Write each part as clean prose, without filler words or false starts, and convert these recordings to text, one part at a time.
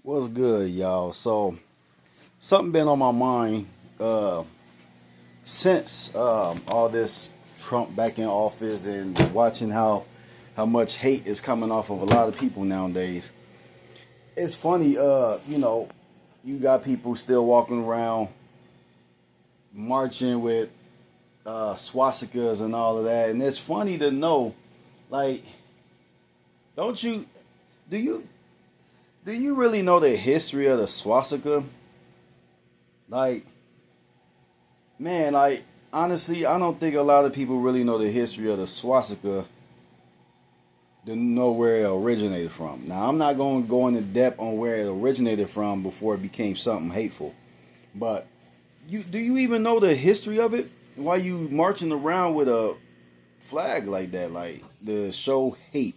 What's good, y'all? So, something been on my mind uh, since all this Trump back in office and watching how much hate is coming off of a lot of people nowadays. It's funny, you got people still walking around marching with swastikas and all of that, and it's funny to know, like, don't you do you do you really know the history of the swastika? Like, man, like honestly, I don't think a lot of people really know the history of the swastika to know where it originated from. Now, I'm not going to go into depth on where it originated from before it became something hateful. But do you even know the history of it? Why you marching around with a flag like that, like to show hate?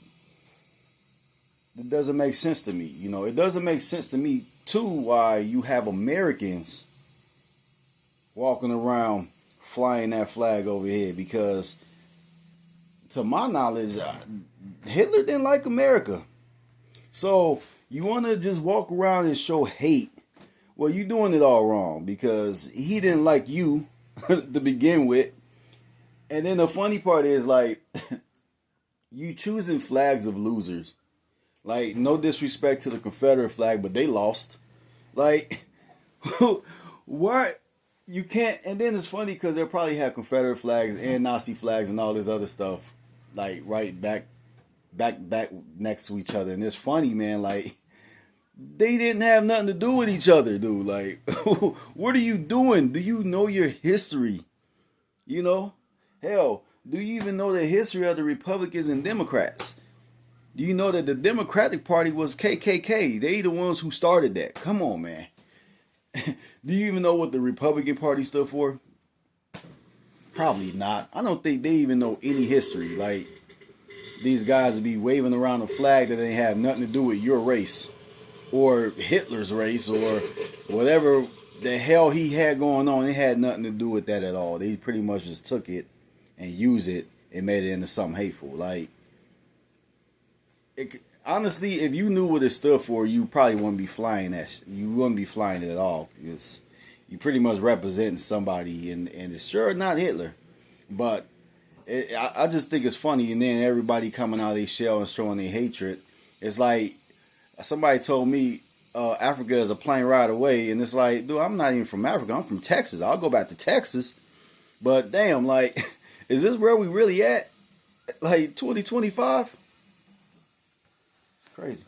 It doesn't make sense to me. It doesn't make sense to me too why you have Americans walking around flying that flag over here because to my knowledge Hitler didn't like America. So you want to just walk around and show hate. Well, you're doing it all wrong because he didn't like you to begin with. And then the funny part is like you choosing flags of losers. Like, no disrespect to the Confederate flag, but they lost. Like, what? You can't. And then it's funny because they'll probably have Confederate flags and Nazi flags and all this other stuff, like right back next to each other. And it's funny, man. Like, they didn't have nothing to do with each other, dude. Like, what are you doing? Do you know your history? You know, hell, do you even know the history of the Republicans and Democrats? Do you know that the Democratic Party was KKK? They the ones who started that. Come on, man. Do you even know what the Republican Party stood for? Probably not. I don't think they even know any history. Like, these guys would be waving around a flag that they have nothing to do with your race or Hitler's race or whatever the hell he had going on. It had nothing to do with that at all. They pretty much just took it and used it and made it into something hateful. Like, honestly, if you knew what it stood for, you probably wouldn't be flying that. You wouldn't be flying it at all because you pretty much representing somebody, and it's sure not Hitler. But I just think it's funny, and then everybody coming out of their shell and showing their hatred. It's like somebody told me Africa is a plane ride away, and it's like, dude, I'm not even from Africa. I'm from Texas. I'll go back to Texas. But damn, like, is this where we really at? Like 2025? Crazy.